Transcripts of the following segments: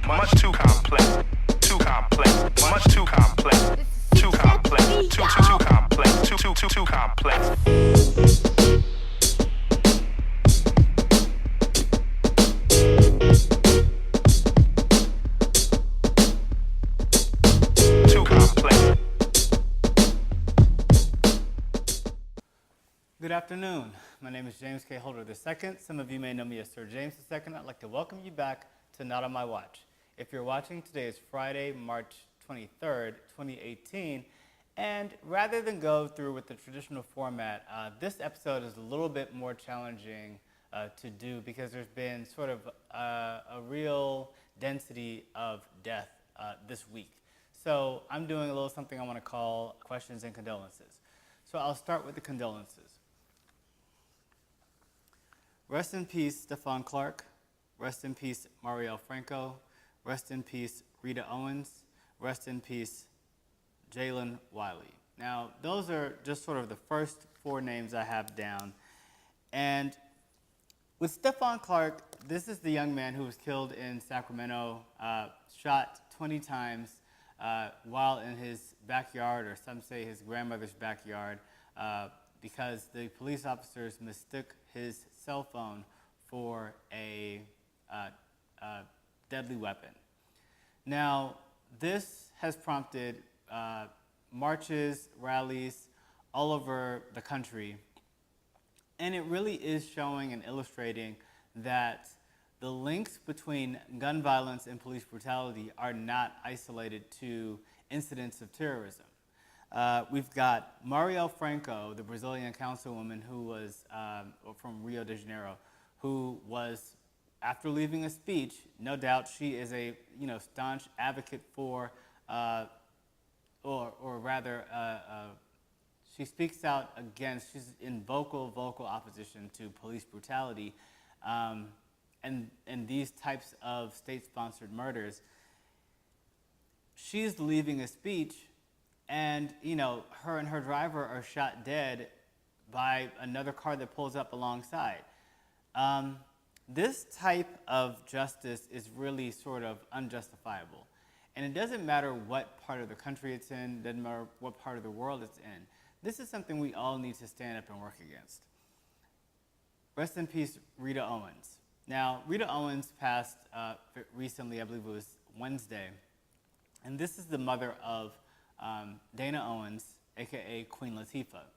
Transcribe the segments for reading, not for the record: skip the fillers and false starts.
much too complex, much too complex, too complex, too complex, too complex. Good afternoon. My name is James K. Holder II. Some of you may know me as Sir James II. I'd like to welcome you back to Not on My Watch. If you're watching, today is Friday, March 23rd, 2018. And rather than go through with the traditional format, this episode is a little bit more challenging to do because there's been sort of a real density of death this week. So I'm doing a little something I want to call questions and condolences. So I'll start with the condolences. Rest in peace, Stephan Clark. Rest in peace, Marielle Franco. Rest in peace, Rita Owens. Rest in peace, Jalen Wiley. Now, those are just sort of the first four names I have down. And with Stephan Clark, this is the young man who was killed in Sacramento, shot 20 times while in his backyard, or some say his grandmother's backyard, because the police officers mistook his cell phone for a deadly weapon. Now, this has prompted marches, rallies all over the country, and it really is showing and illustrating that the links between gun violence and police brutality are not isolated to incidents of terrorism. We've got Marielle Franco, the Brazilian councilwoman who was from Rio de Janeiro, who was, after leaving a speech, no doubt she is a staunch advocate for, or rather, she speaks out against. She's in vocal opposition to police brutality, and these types of state-sponsored murders. She's leaving a speech. And, her and her driver are shot dead by another car that pulls up alongside. This type of justice is really sort of unjustifiable. And it doesn't matter what part of the country it's in, doesn't matter what part of the world it's in. This is something we all need to stand up and work against. Rest in peace, Rita Owens. Now, Rita Owens passed recently, I believe it was Wednesday. And this is the mother of Dana Owens, aka Queen Latifah.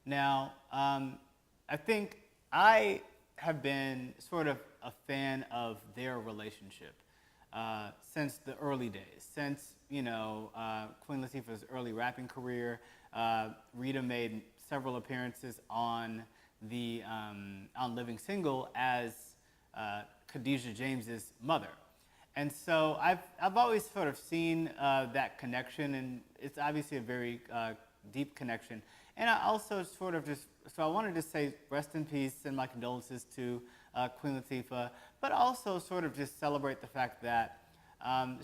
Now, I think I have been sort of a fan of their relationship since the early days, since Queen Latifah's early rapping career. Rita made several appearances on the on Living Single as Khadijah James's mother. And so I've always sort of seen that connection, and it's obviously a very deep connection. And I also sort of I wanted to say rest in peace and my condolences to Queen Latifah, but also sort of just celebrate the fact that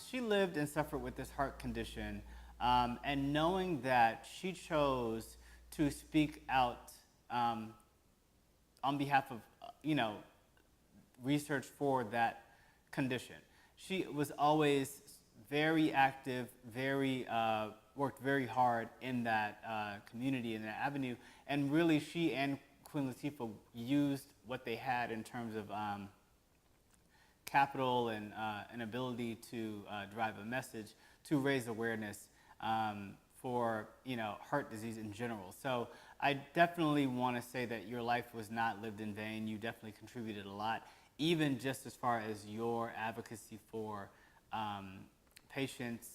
she lived and suffered with this heart condition, and knowing that she chose to speak out on behalf of, research for that condition. She was always very active, worked very hard in that community, in that avenue, and really she and Queen Latifah used what they had in terms of capital and an ability to drive a message to raise awareness for heart disease in general. So I definitely want to say that your life was not lived in vain. You definitely contributed a lot, even just as far as your advocacy for patients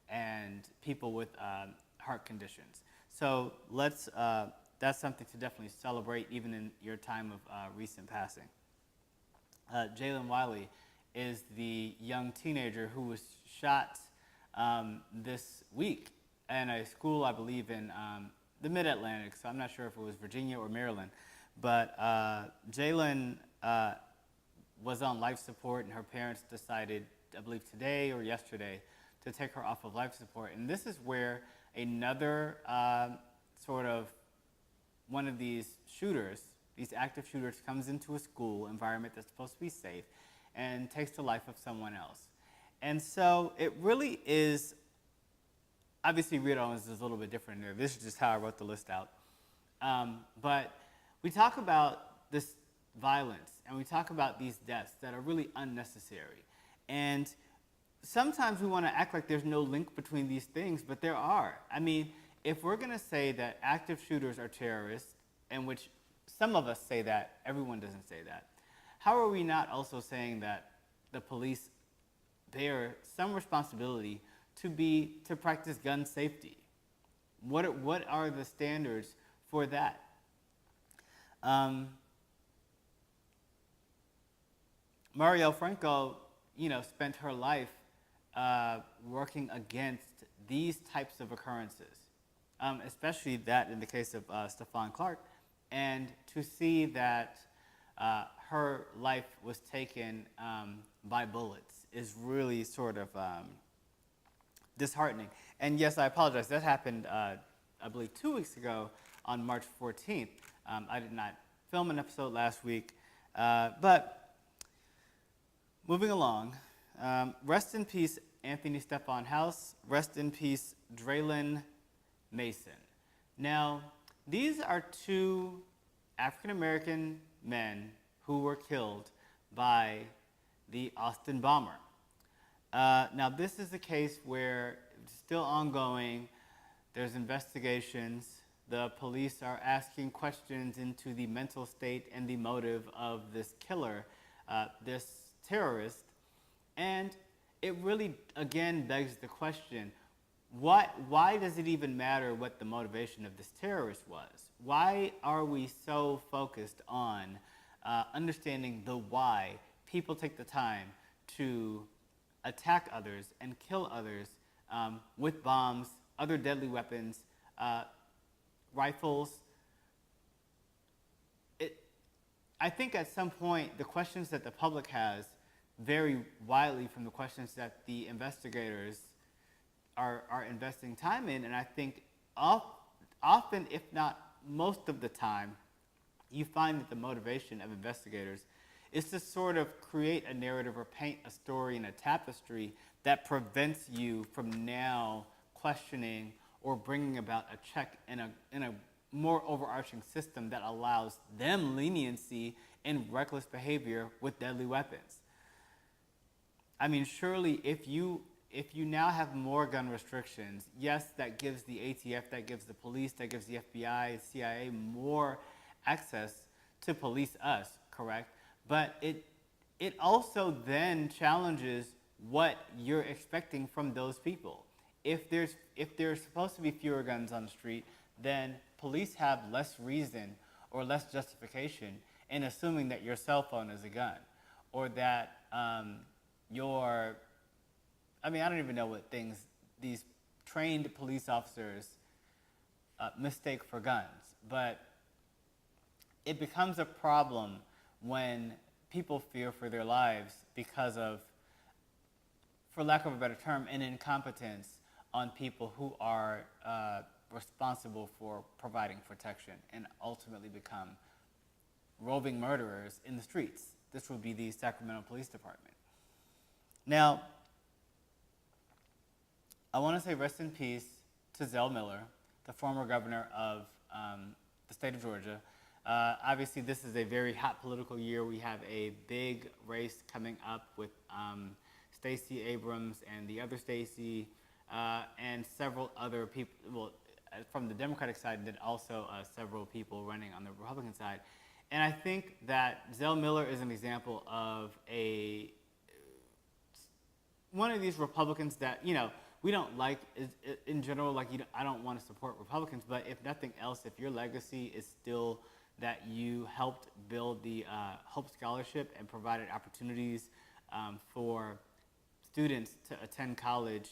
and people with heart conditions. So that's something to definitely celebrate, even in your time of recent passing. Jalen Wiley is the young teenager who was shot this week in a school, I believe, in the Mid-Atlantic. So I'm not sure if it was Virginia or Maryland. But Jalen was on life support, and her parents decided, I believe today or yesterday, to take her off of life support. And this is where another sort of one of these shooters, these active shooters, comes into a school environment that's supposed to be safe and takes the life of someone else. And so it really is, obviously Rita Owens is a little bit different there. This is just how I wrote the list out. But we talk about this violence and we talk about these deaths that are really unnecessary. And sometimes we want to act like there's no link between these things, but there are. I mean, if we're going to say that active shooters are terrorists, and which some of us say that, everyone doesn't say that, how are we not also saying that the police bear some responsibility to practice gun safety? What are the standards for that? Marielle Franco, spent her life working against these types of occurrences, especially that in the case of Stephan Clark, and to see that her life was taken by bullets is really sort of disheartening. And yes, I apologize. That happened, I believe, 2 weeks ago on March 14th. I did not film an episode last week, but moving along. Rest in peace, Anthony Stephan House. Rest in peace, Draylon Mason. Now, these are two African-American men who were killed by the Austin bomber. Now, this is a case where it's still ongoing. There's investigations. The police are asking questions into the mental state and the motive of this killer, this terrorist. And it really, again, begs the question, why does it even matter what the motivation of this terrorist was? Why are we so focused on understanding the why people take the time to attack others and kill others with bombs, other deadly weapons, rifles? I think at some point the questions that the public has vary widely from the questions that the investigators are investing time in, and I think often, if not most of the time, you find that the motivation of investigators is to sort of create a narrative or paint a story in a tapestry that prevents you from now questioning or bringing about a check in a more overarching system that allows them leniency in reckless behavior with deadly weapons. I mean, surely if you now have more gun restrictions, yes, that gives the ATF, that gives the police, that gives the FBI, CIA more access to police us, correct? But it also then challenges what you're expecting from those people. If there's supposed to be fewer guns on the street, then police have less reason or less justification in assuming that your cell phone is a gun, or that I don't even know what things these trained police officers mistake for guns, but it becomes a problem when people fear for their lives because of, for lack of a better term, an incompetence on people who are responsible for providing protection and ultimately become roving murderers in the streets. This would be the Sacramento Police Department. Now, I want to say rest in peace to Zell Miller, the former governor of the state of Georgia. Obviously, this is a very hot political year. We have a big race coming up with Stacey Abrams and the other Stacey, and several other people, well, from the Democratic side, and then also several people running on the Republican side. And I think that Zell Miller is an example of one of these Republicans that, we don't like in general. I don't want to support Republicans, but if nothing else, if your legacy is still that you helped build the Hope Scholarship and provided opportunities for students to attend college,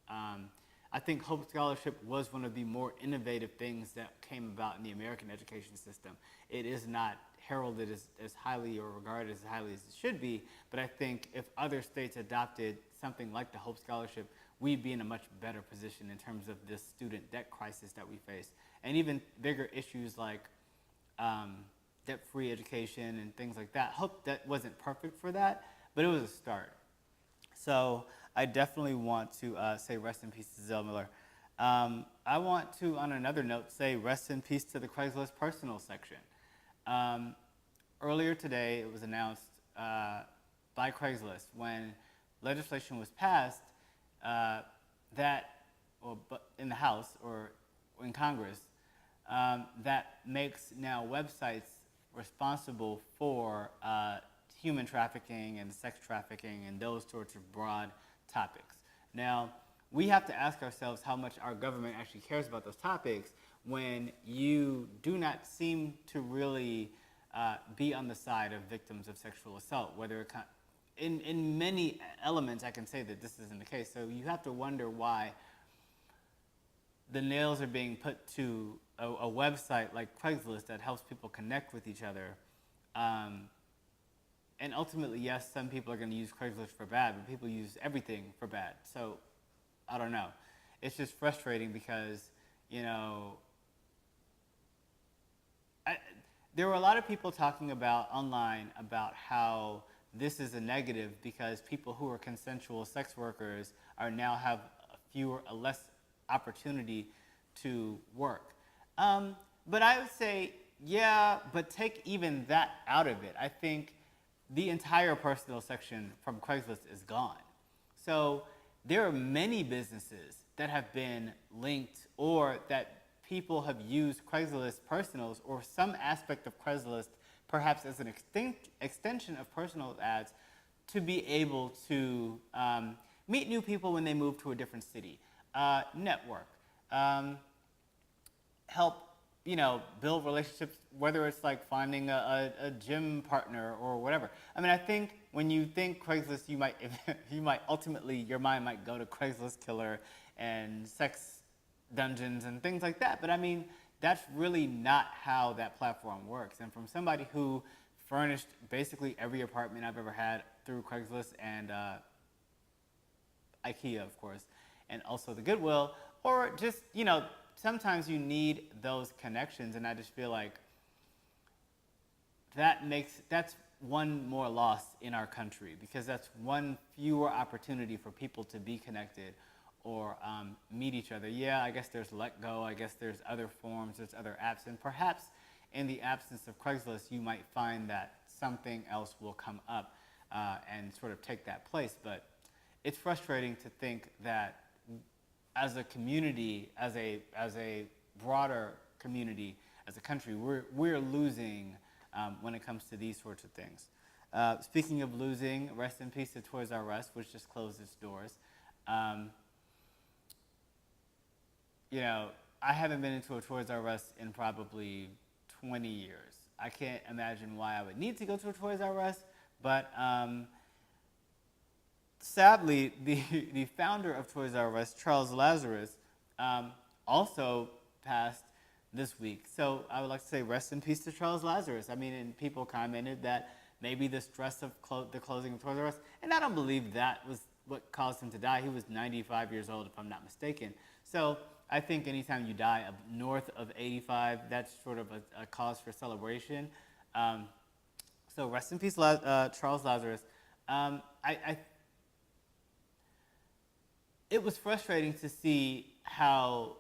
I think Hope Scholarship was one of the more innovative things that came about in the American education system. It is not heralded as highly or regarded as highly as it should be, but I think if other states adopted something like the Hope Scholarship, we'd be in a much better position in terms of this student debt crisis that we face, and even bigger issues like debt-free education and things like that. Hope that wasn't perfect for that, but it was a start. So I definitely want to say rest in peace to Zell Miller. I want to, on another note, say rest in peace to the Craigslist personal section. Earlier today, it was announced by Craigslist when legislation was passed that, but in the House or in Congress, that makes now websites responsible for human trafficking and sex trafficking and those sorts of broad topics. Now, we have to ask ourselves how much our government actually cares about those topics when you do not seem to really be on the side of victims of sexual assault, whether in many elements I can say that this isn't the case. So you have to wonder why the nails are being put to a website like Craigslist that helps people connect with each other. And ultimately, yes, some people are going to use Craigslist for bad, but people use everything for bad. So I don't know. It's just frustrating because, you know, there were a lot of people talking about online about how this is a negative because people who are consensual sex workers are now have a less opportunity to work. But I would say, yeah, but take even that out of it. I think the entire personal section from Craigslist is gone. So there are many businesses that have been linked or that people have used Craigslist personals or some aspect of Craigslist perhaps as an extension of personal ads to be able to meet new people when they move to a different city, network, help, you know, build relationships, whether it's like finding a gym partner or whatever. I mean, I think when you think Craigslist, you might ultimately, your mind might go to Craigslist killer and sex dungeons and things like that. But I mean, that's really not how that platform works. And from somebody who furnished basically every apartment I've ever had through Craigslist and IKEA, of course, and also the Goodwill, or just, you know, sometimes you need those connections, and I just feel like that's one more loss in our country because that's one fewer opportunity for people to be connected or meet each other. Yeah, I guess there's Let Go, I guess there's other forms, there's other apps, and perhaps in the absence of Craigslist, you might find that something else will come up and sort of take that place. But it's frustrating to think that as a community, as a broader community, as a country, we're losing when it comes to these sorts of things. Speaking of losing, rest in peace to Toys R Us, which just closed its doors. You know, I haven't been into a Toys R Us in probably 20 years. I can't imagine why I would need to go to a Toys R Us, but sadly, the founder of Toys R Us, Charles Lazarus, also passed this week. So I would like to say rest in peace to Charles Lazarus. I mean, and people commented that maybe the stress of the closing of Toys R Us, and I don't believe that was what caused him to die. He was 95 years old, if I'm not mistaken. So I think anytime you die north of 85, that's sort of a cause for celebration. So rest in peace, Charles Lazarus. It was frustrating to see how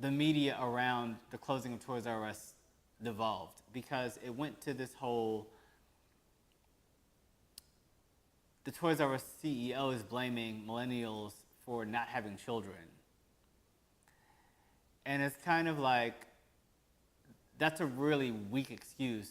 the media around the closing of Toys R Us devolved because it went to this whole, the Toys R Us CEO is blaming millennials for not having children. And it's kind of like, that's a really weak excuse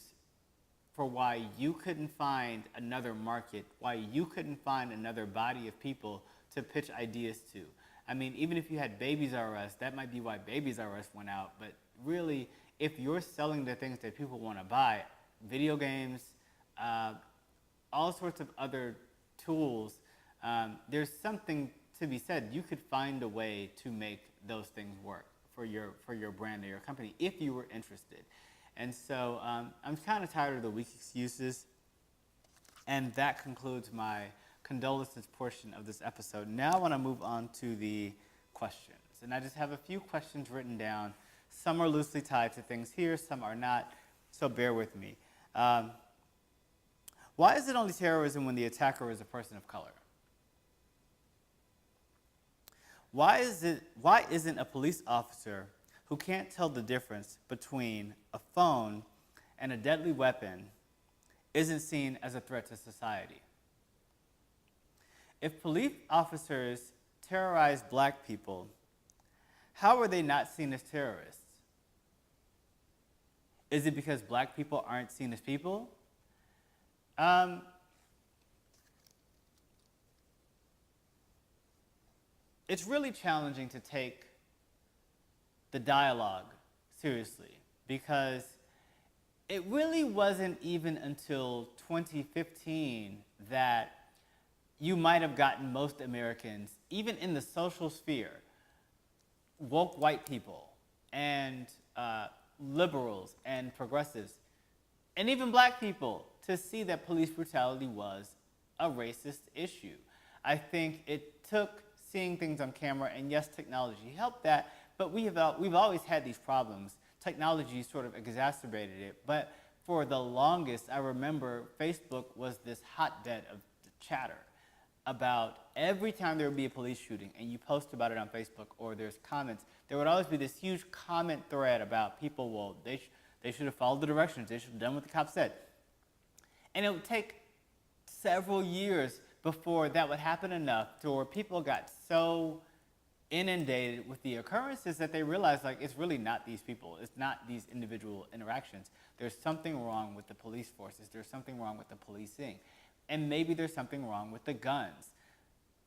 for why you couldn't find another market, why you couldn't find another body of people to pitch ideas to. I mean, even if you had Babies R Us, that might be why Babies R Us went out, but really, if you're selling the things that people want to buy, video games, all sorts of other tools, there's something to be said. You could find a way to make those things work for your brand or your company if you were interested. And so I'm kind of tired of the weak excuses. And that concludes my condolences portion of this episode. Now I want to move on to the questions. And I just have a few questions written down. Some are loosely tied to things here, some are not, so bear with me. Why is it only terrorism when the attacker is a person of color? Why isn't a police officer who can't tell the difference between a phone and a deadly weapon isn't seen as a threat to society? If police officers terrorize black people, how are they not seen as terrorists? Is it because black people aren't seen as people? It's really challenging to take the dialogue seriously because it really wasn't even until 2015 that you might have gotten most Americans, even in the social sphere, woke white people and liberals and progressives, and even black people, to see that police brutality was a racist issue. I think it took seeing things on camera, and yes, technology helped that, but we've always had these problems. Technology sort of exacerbated it, but for the longest, I remember Facebook was this hotbed of chatter about every time there would be a police shooting and you post about it on Facebook or there's comments, there would always be this huge comment thread about people, well, they should have followed the directions, they should have done what the cop said. And it would take several years before that would happen enough to where people got so inundated with the occurrences that they realized, like, it's really not these people, it's not these individual interactions. There's something wrong with the police forces, there's something wrong with the policing, and maybe there's something wrong with the guns.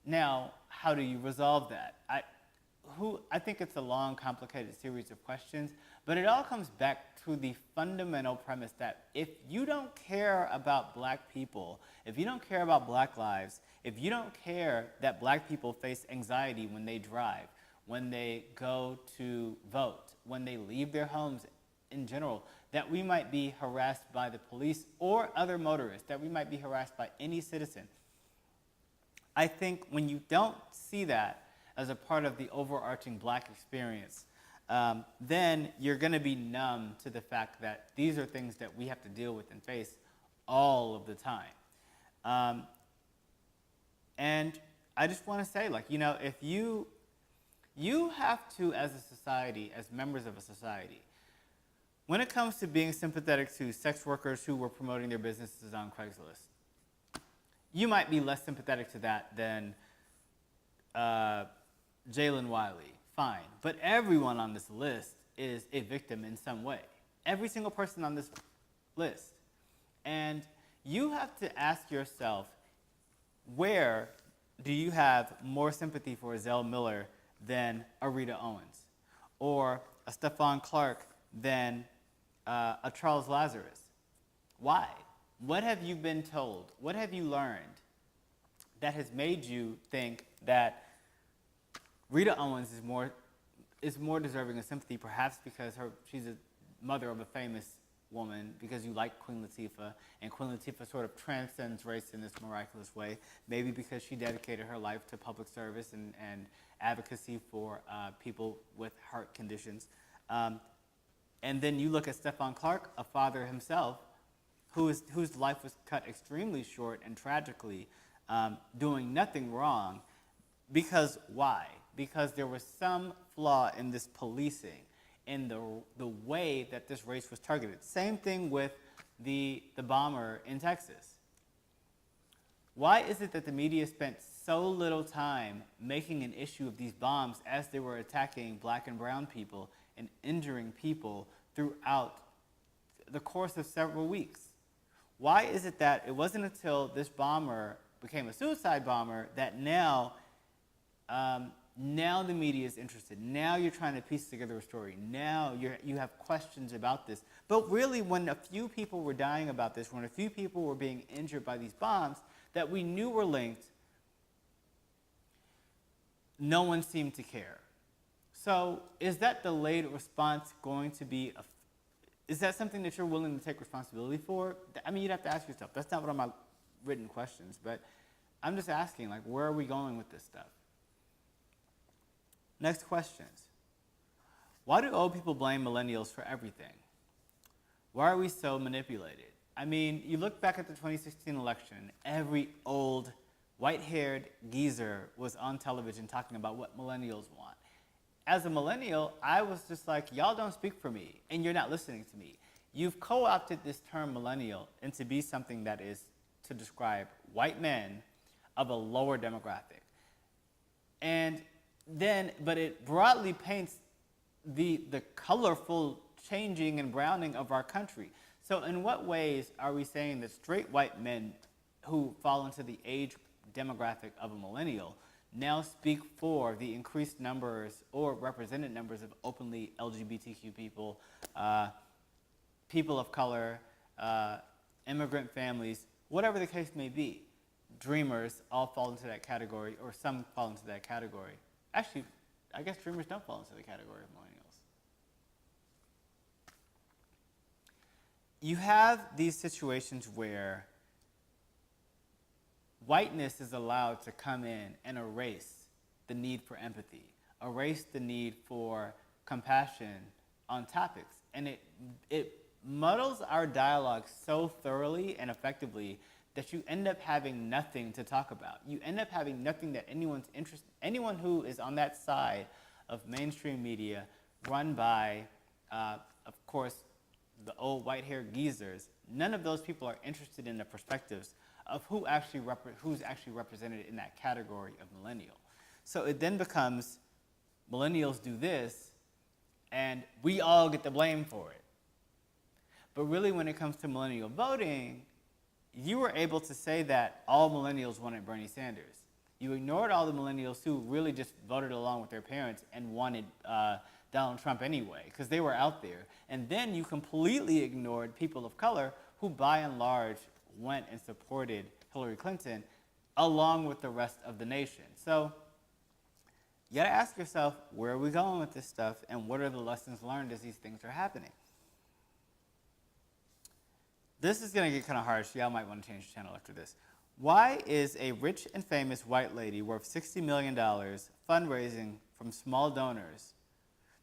Now, how do you resolve that? I think it's a long, complicated series of questions, but it all comes back to the fundamental premise that if you don't care about black people, if you don't care about black lives, if you don't care that black people face anxiety when they drive, when they go to vote, when they leave their homes in general, that we might be harassed by the police or other motorists, that we might be harassed by any citizen. I think when you don't see that as a part of the overarching black experience, then you're going to be numb to the fact that these are things that we have to deal with and face all of the time. And I just want to say, like, you know, if you have to, as a society, as members of a society, when it comes to being sympathetic to sex workers who were promoting their businesses on Craigslist, you might be less sympathetic to that than Jalen Wiley. Fine. But everyone on this list is a victim in some way. Every single person on this list. And you have to ask yourself, where do you have more sympathy for a Zell Miller than a Rita Owens? Or a Stephan Clark than a Charles Lazarus? Why? What have you been told? What have you learned that has made you think that Rita Owens is more deserving of sympathy, perhaps because she's a mother of a famous woman, because you like Queen Latifah, and Queen Latifah sort of transcends race in this miraculous way, maybe because she dedicated her life to public service and advocacy for people with heart conditions. And then you look at Stephan Clark, a father himself, whose life was cut extremely short and tragically, doing nothing wrong. Because why? Because there was some flaw in this policing, in the way that this race was targeted. Same thing with the bomber in Texas. Why is it that the media spent so little time making an issue of these bombs as they were attacking black and brown people and injuring people throughout the course of several weeks? Why is it that it wasn't until this bomber became a suicide bomber that now the media is interested? Now you're trying to piece together a story. Now you have questions about this. But really, when a few people were dying about this, when a few people were being injured by these bombs that we knew were linked, no one seemed to care. So is that delayed response going to be is that something that you're willing to take responsibility for? I mean, you'd have to ask yourself. That's not one of my written questions, but I'm just asking, like, where are we going with this stuff? Next questions. Why do old people blame millennials for everything? Why are we so manipulated? I mean, you look back at the 2016 election, every old white-haired geezer was on television talking about what millennials want. As a millennial, I was just like, y'all don't speak for me, and you're not listening to me. You've co-opted this term millennial into be something that is to describe white men of a lower demographic. And then, but it broadly paints the colorful changing and browning of our country. So in what ways are we saying that straight white men who fall into the age demographic of a millennial now speak for the increased numbers or represented numbers of openly LGBTQ people, people of color, immigrant families, whatever the case may be? Dreamers all fall into that category, or some fall into that category. Actually, I guess dreamers don't fall into the category of millennials. You have these situations where whiteness is allowed to come in and erase the need for empathy, erase the need for compassion on topics. And it muddles our dialogue so thoroughly and effectively that you end up having nothing to talk about. You end up having nothing that anyone who is on that side of mainstream media run by, of course, the old white-haired geezers, none of those people are interested in the perspectives of who's actually represented in that category of millennial. So it then becomes millennials do this, and we all get the blame for it. But really, when it comes to millennial voting, you were able to say that all millennials wanted Bernie Sanders. You ignored all the millennials who really just voted along with their parents and wanted Donald Trump anyway, because they were out there. And then you completely ignored people of color who, by and large, went and supported Hillary Clinton along with the rest of the nation. So you gotta ask yourself, where are we going with this stuff, and what are the lessons learned as these things are happening? This is gonna get kind of harsh. Y'all might want to change the channel after this. Why is a rich and famous white lady worth $60 million fundraising from small donors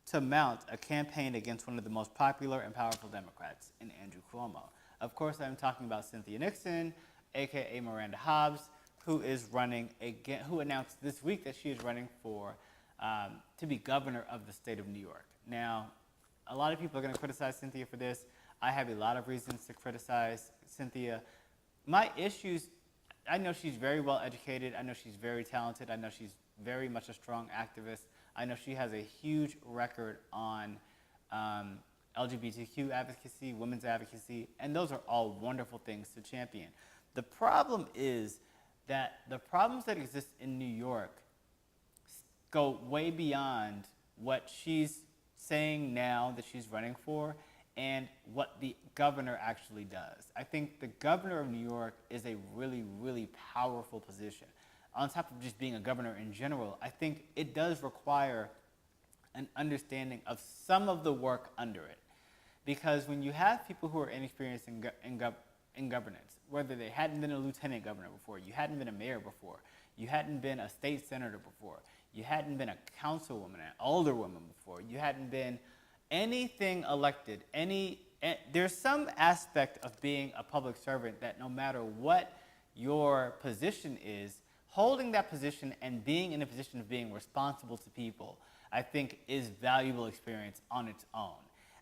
to mount a campaign against one of the most popular and powerful Democrats in Andrew Cuomo? Of course, I'm talking about Cynthia Nixon, aka Miranda Hobbs, who is running again, who announced this week that she is running for to be governor of the state of New York. Now, a lot of people are going to criticize Cynthia for this. I have a lot of reasons to criticize Cynthia. My issues, I know she's very well educated. I know she's very talented. I know she's very much a strong activist. I know she has a huge record on LGBTQ advocacy, women's advocacy, and those are all wonderful things to champion. The problem is that the problems that exist in New York go way beyond what she's saying now that she's running for and what the governor actually does. I think the governor of New York is a really, really powerful position. On top of just being a governor in general, I think it does require an understanding of some of the work under it. Because when you have people who are inexperienced in governance, whether they hadn't been a lieutenant governor before, you hadn't been a mayor before, you hadn't been a state senator before, you hadn't been a councilwoman, an alderwoman before, you hadn't been anything elected, there's some aspect of being a public servant that no matter what your position is, holding that position and being in a position of being responsible to people, I think is valuable experience on its own.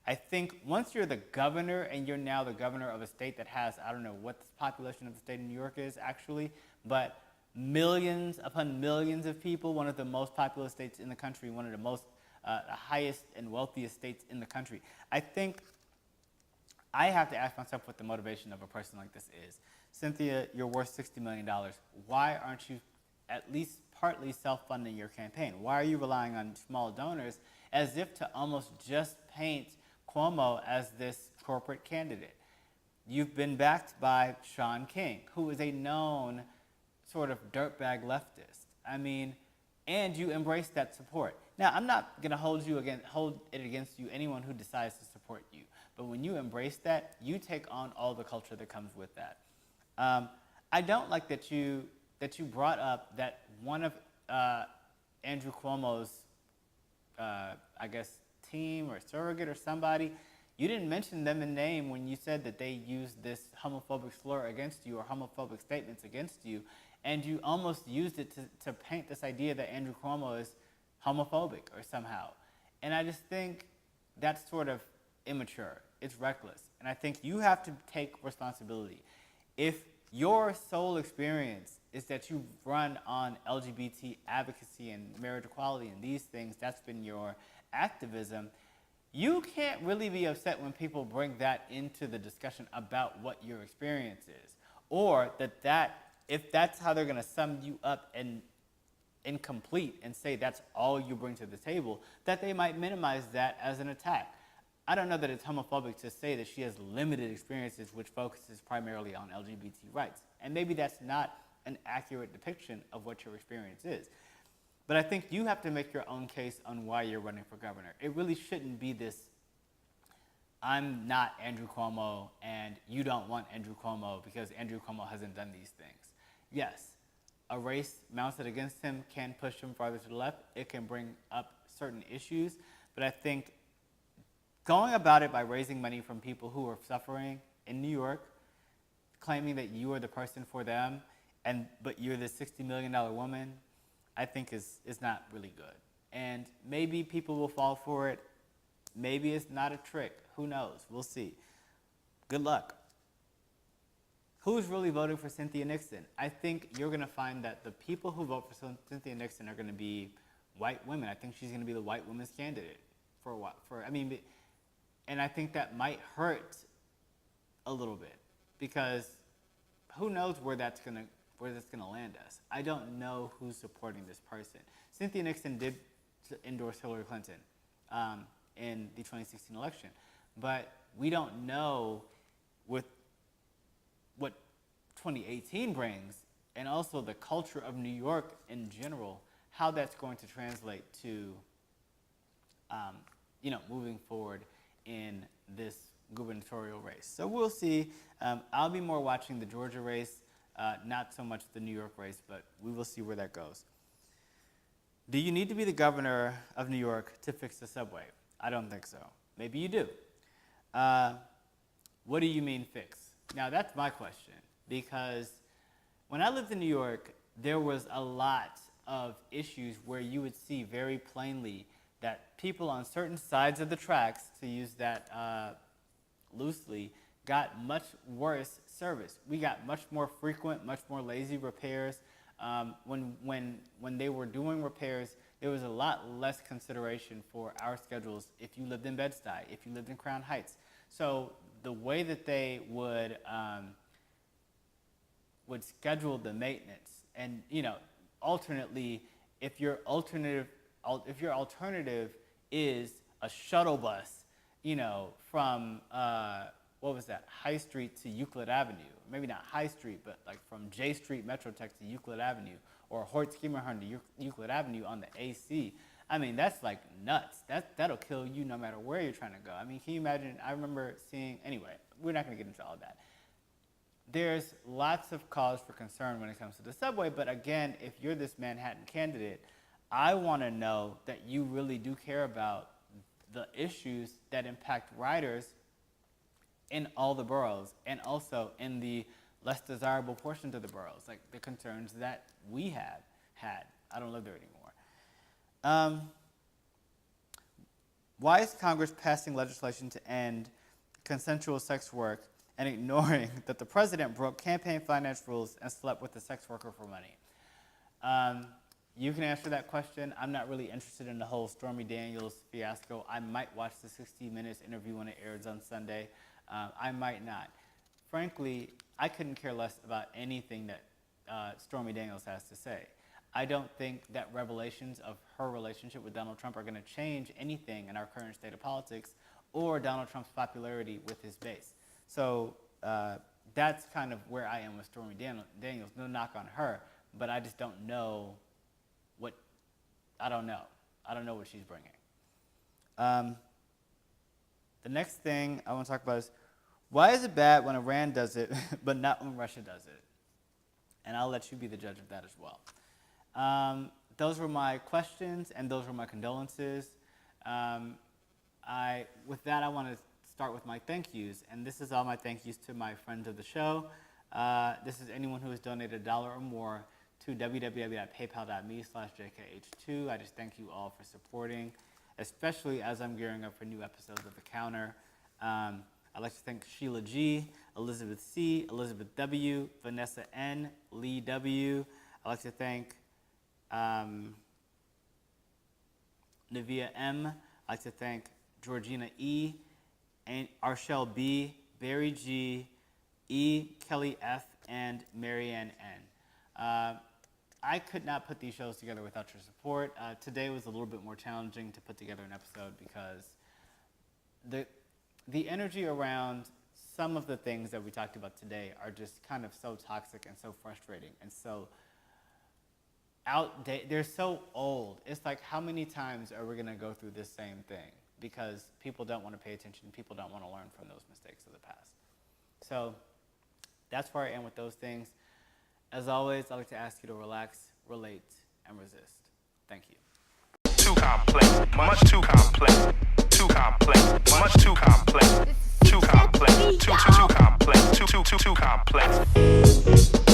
I think once you're the governor and you're now the governor of a state that has, I don't know what the population of the state of New York is actually, but millions upon millions of people, one of the most populous states in the country, one of the most highest and wealthiest states in the country. I think I have to ask myself what the motivation of a person like this is. Cynthia, you're worth $60 million. Why aren't you at least partly self-funding your campaign? Why are you relying on small donors as if to almost just paint Cuomo as this corporate candidate? You've been backed by Sean King, who is a known sort of dirtbag leftist. I mean, and you embrace that support. Now, I'm not going to hold it against you, anyone who decides to support you. But when you embrace that, you take on all the culture that comes with that. I don't like that you brought up that one of Andrew Cuomo's, I guess, team or surrogate or somebody, you didn't mention them in name when you said that they used this homophobic slur against you or homophobic statements against you. And you almost used it to paint this idea that Andrew Cuomo is homophobic or somehow. And I just think that's sort of immature. It's reckless. And I think you have to take responsibility. If your sole experience is that you run on LGBT advocacy and marriage equality and these things, that's been your activism, you can't really be upset when people bring that into the discussion about what your experience is. Or that if that's how they're going to sum you up and incomplete and say that's all you bring to the table, that they might minimize that as an attack. I don't know that it's homophobic to say that she has limited experiences which focuses primarily on LGBT rights. And maybe that's not an accurate depiction of what your experience is. But I think you have to make your own case on why you're running for governor. It really shouldn't be this, I'm not Andrew Cuomo and you don't want Andrew Cuomo because Andrew Cuomo hasn't done these things. Yes, a race mounted against him can push him farther to the left. It can bring up certain issues. But I think going about it by raising money from people who are suffering in New York, claiming that you are the person for them, but you're the $60 million woman, I think is not really good. And maybe people will fall for it. Maybe it's not a trick. Who knows? We'll see. Good luck. Who's really voting for Cynthia Nixon? I think you're going to find that the people who vote for Cynthia Nixon are going to be white women. I think she's going to be the white women's candidate for a while. And I think that might hurt a little bit because who knows where that's going to land us. I don't know who's supporting this person. Cynthia Nixon did endorse Hillary Clinton in the 2016 election, but we don't know with what 2018 brings and also the culture of New York in general, how that's going to translate to moving forward in this gubernatorial race. So we'll see. I'll be more watching the Georgia race, not so much the New York race, but we will see where that goes. Do you need to be the governor of New York to fix the subway? I don't think so. Maybe you do. What do you mean fix? Now that's my question, because when I lived in New York, there was a lot of issues where you would see very plainly that people on certain sides of the tracks, to use that loosely, got much worse service. We got much more frequent, much more lazy repairs. When they were doing repairs, there was a lot less consideration for our schedules if you lived in Bed-Stuy, if you lived in Crown Heights. So the way that they would schedule the maintenance, and alternately, if your alternative is a shuttle bus, from High Street to Euclid Avenue. Maybe not High Street, but like from J Street Metrotech to Euclid Avenue, or Hoyt-Schemerhorn to Euclid Avenue on the AC. I mean, that's like nuts. That'll kill you no matter where you're trying to go. I mean, can you imagine? I remember seeing, anyway, we're not going to get into all of that. There's lots of cause for concern when it comes to the subway, but again, if you're this Manhattan candidate, I want to know that you really do care about the issues that impact riders in all the boroughs and also in the less desirable portions of the boroughs, like the concerns that we have had. I don't live there anymore. Why is Congress passing legislation to end consensual sex work and ignoring that the president broke campaign finance rules and slept with a sex worker for money? You can answer that question. I'm not really interested in the whole Stormy Daniels fiasco. I might watch the 60 Minutes interview when it airs on Sunday. I might not. Frankly, I couldn't care less about anything that Stormy Daniels has to say. I don't think that revelations of her relationship with Donald Trump are going to change anything in our current state of politics or Donald Trump's popularity with his base. So that's kind of where I am with Stormy Daniels. No knock on her, but I just don't know I don't know what she's bringing. The next thing I want to talk about is, why is it bad when Iran does it, but not when Russia does it? And I'll let you be the judge of that as well. Those were my questions, and those were my condolences. With that, I want to start with my thank yous, and this is all my thank yous to my friends of the show. This is anyone who has donated $1 or more to www.paypal.me/jkh2. I just thank you all for supporting, especially as I'm gearing up for new episodes of The Counter. I'd like to thank Sheila G, Elizabeth C, Elizabeth W, Vanessa N, Lee W. I'd like to thank Navia M. I'd like to thank Georgina E, and Arshel B, Barry G, E, Kelly F, and Marianne N. I could not put these shows together without your support. Today was a little bit more challenging to put together an episode because the energy around some of the things that we talked about today are just kind of so toxic and so frustrating and so outdated. They're so old. It's like, how many times are we going to go through this same thing? Because people don't want to pay attention. People don't want to learn from those mistakes of the past. So that's where I am with those things. As always, I'd like to ask you to relax, relate, and resist. Thank you. Too complex, much too complex, too complex, much too complex, too complex, too complex, too complex.